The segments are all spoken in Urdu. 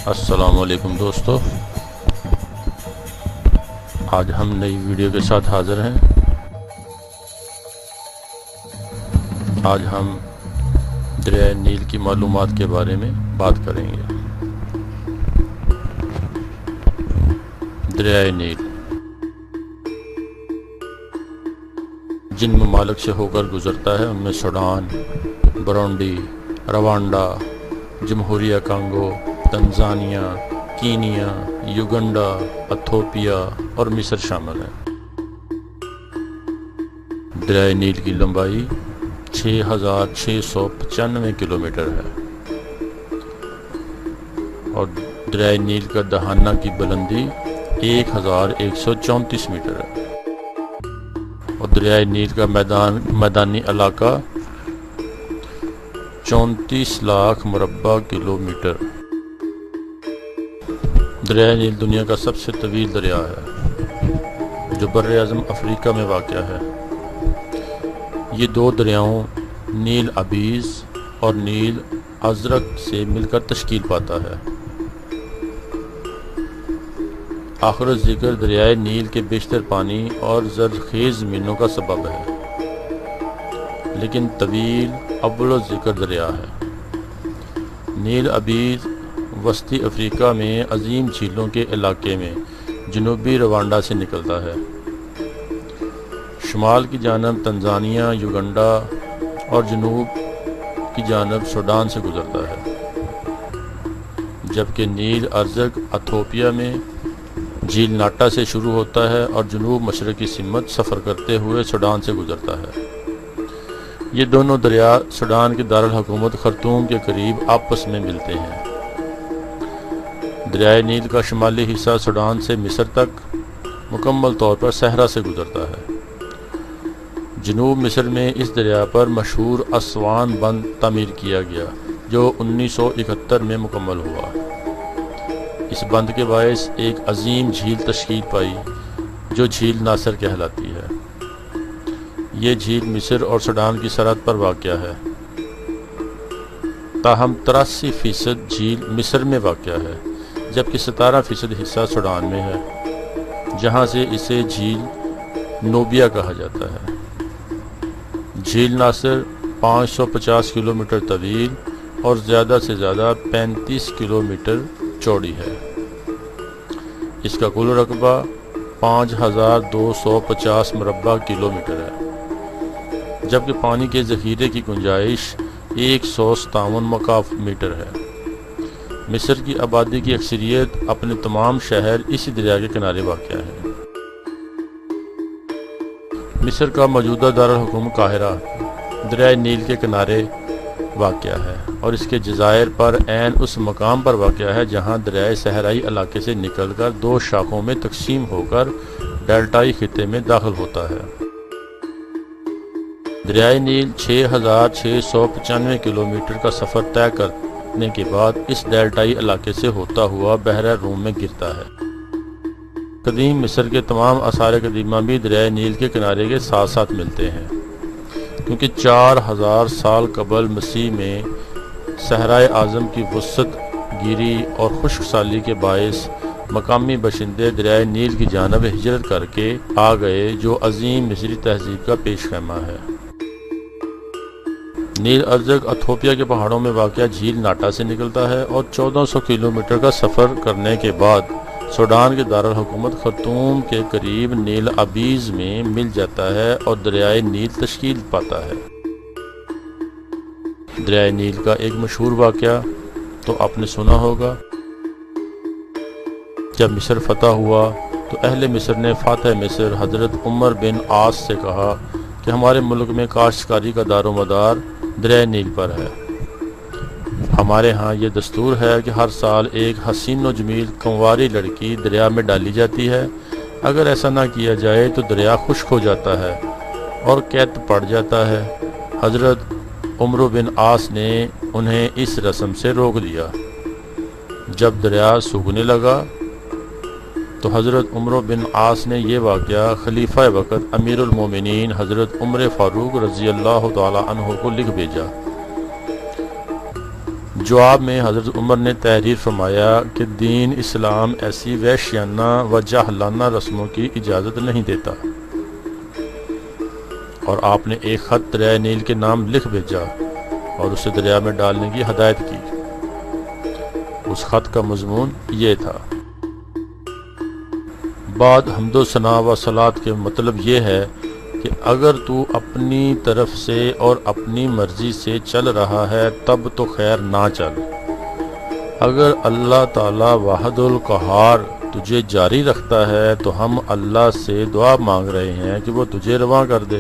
السلام علیکم دوستو، آج ہم نئی ویڈیو کے ساتھ حاضر ہیں۔ آج ہم دریائے نیل کی معلومات کے بارے میں بات کریں گے۔ دریائے نیل جن ممالک سے ہو کر گزرتا ہے ان میں سوڈان، برونڈی، روانڈا، جمہوریہ Congo, Tanzania, Kenya, Uganda, Ethiopia اور مصر شامل ہیں۔ دریائے نیل کی لمبائی 6695 کلومیٹر ہے اور دریائے نیل کا دہانہ کی بلندی 1134 میٹر ہے اور دریائے نیل کا میدانی علاقہ 34 لاکھ مربع کلومیٹر۔ دریائے نیل دنیا کا سب سے طویل دریا ہے جو بر اعظم افریقہ میں واقع ہے۔ یہ دو دریاؤں نیل ابیض اور نیل ازرق سے مل کر تشکیل پاتا ہے۔ آخر ذکر دریائے نیل کے بیشتر پانی اور زرخیز زمینوں کا سبب ہے، لیکن طویل اول ذکر دریا ہے۔ نیل ابیض وسطی افریقہ میں عظیم جھیلوں کے علاقے میں جنوبی روانڈا سے نکلتا ہے، شمال کی جانب تنزانیہ، یوگنڈا اور جنوب کی جانب سوڈان سے گزرتا ہے، جبکہ نیل ازرق ایتھوپیا میں جھیل ناٹا سے شروع ہوتا ہے اور جنوب مشرقی سمت سفر کرتے ہوئے سوڈان سے گزرتا ہے۔ یہ دونوں دریا سوڈان کے دارالحکومت خرطوم کے قریب آپس میں ملتے ہیں۔ دریائے نیل کا شمالی حصہ سوڈان سے مصر تک مکمل طور پر صحرا سے گزرتا ہے۔ جنوب مصر میں اس دریا پر مشہور اسوان بند تعمیر کیا گیا جو 1971 میں مکمل ہوا۔ اس بند کے باعث ایک عظیم جھیل تشکیل پائی جو جھیل ناصر کہلاتی ہے۔ یہ جھیل مصر اور سوڈان کی سرحد پر واقع ہے، تاہم 83% جھیل مصر میں واقع ہے جبکہ 17% حصہ سوڈان میں ہے، جہاں سے اسے جھیل نوبیا کہا جاتا ہے۔ جھیل ناصر 550 کلومیٹر طویل اور زیادہ سے زیادہ 35 کلومیٹر چوڑی ہے۔ اس کا کل رقبہ 5250 مربع کلومیٹر ہے، جبکہ پانی کے ذخیرے کی گنجائش 157 مکعب میٹر ہے۔ مصر کی آبادی کی اکثریت اپنے تمام شہر اسی دریا کے کنارے واقع ہیں۔ مصر کا موجودہ دارالحکومت قاہرہ دریائے نیل کے کنارے واقع ہے اور اس کے جزائر پر عین اس مقام پر واقع ہے جہاں دریائے صحرائی علاقے سے نکل کر دو شاخوں میں تقسیم ہو کر ڈیلٹائی خطے میں داخل ہوتا ہے۔ دریائے نیل 6695 کلومیٹر کا سفر طے کرنے کے بعد اس ڈیلٹائی علاقے سے ہوتا ہوا بحیرہ روم میں گرتا ہے۔ قدیم مصر کے تمام آثار قدیمہ بھی دریائے نیل کے کنارے کے ساتھ ساتھ ملتے ہیں، کیونکہ 4000 سال قبل مسیح میں صحرائے اعظم کی وسعت گیری اور خشک سالی کے باعث مقامی باشندے دریائے نیل کی جانب ہجرت کر کے آ گئے جو عظیم مصری تہذیب کا پیش خیمہ ہے۔ نیل ازرق ایتھوپیا کے پہاڑوں میں واقع جھیل ناٹا سے نکلتا ہے اور 1400 کلومیٹر کا سفر کرنے کے بعد سوڈان کے دارالحکومت خرطوم کے قریب نیل ابیض میں مل جاتا ہے اور دریائے نیل تشکیل پاتا ہے۔ دریائے نیل کا ایک مشہور واقعہ تو آپ نے سنا ہوگا۔ جب مصر فتح ہوا تو اہل مصر نے فاتح مصر حضرت عمر بن عاص سے کہا کہ ہمارے ملک میں کاشتکاری کا دار و مدار دریائے نیل پر ہے۔ ہمارے ہاں یہ دستور ہے کہ ہر سال ایک حسین و جمیل کنواری لڑکی دریا میں ڈالی جاتی ہے۔ اگر ایسا نہ کیا جائے تو دریا خشک ہو جاتا ہے اور قحط پڑ جاتا ہے۔ حضرت عمر بن عاص نے انہیں اس رسم سے روک دیا۔ جب دریا سوکھنے لگا تو حضرت عمر بن عاص نے یہ واقعہ خلیفہ وقت امیر المومنین حضرت عمر فاروق رضی اللہ تعالی عنہ کو لکھ بھیجا، جواب میں حضرت عمر نے تحریر فرمایا کہ دین اسلام ایسی وحشیانہ و جاہلانہ رسموں کی اجازت نہیں دیتا، اور آپ نے ایک خط دریائے نیل کے نام لکھ بھیجا اور اسے دریا میں ڈالنے کی ہدایت کی۔ اس خط کا مضمون یہ تھا: بعد حمد و ثنا و صلات کے مطلب یہ ہے کہ اگر تو اپنی طرف سے اور اپنی مرضی سے چل رہا ہے تب تو خیر نہ چل، اگر اللہ تعالی واحد القہار تجھے جاری رکھتا ہے تو ہم اللہ سے دعا مانگ رہے ہیں کہ وہ تجھے رواں کر دے۔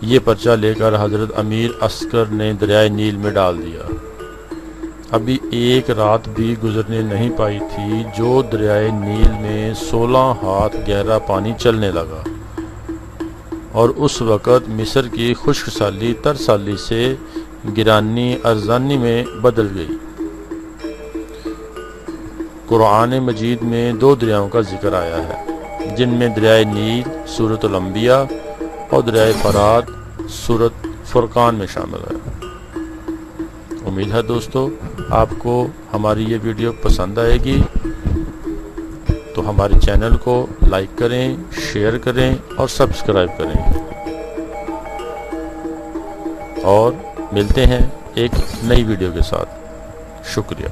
یہ پرچہ لے کر حضرت امیر عسکر نے دریائے نیل میں ڈال دیا۔ ابھی ایک رات بھی گزرنے نہیں پائی تھی جو دریائے نیل میں 16 ہاتھ گہرا پانی چلنے لگا، اور اس وقت مصر کی خشک سالی ترسالی سے گرانی ارزانی میں بدل گئی۔ قرآن مجید میں 2 دریاؤں کا ذکر آیا ہے، جن میں دریائے نیل سورۃ الانبیاء اور دریائے فرات سورۃ فرقان میں شامل ہے۔ امید ہے دوستو آپ کو ہماری یہ ویڈیو پسند آئے گی، تو ہمارے چینل کو لائک کریں، شیئر کریں اور سبسکرائب کریں، اور ملتے ہیں ایک نئی ویڈیو کے ساتھ۔ شکریہ۔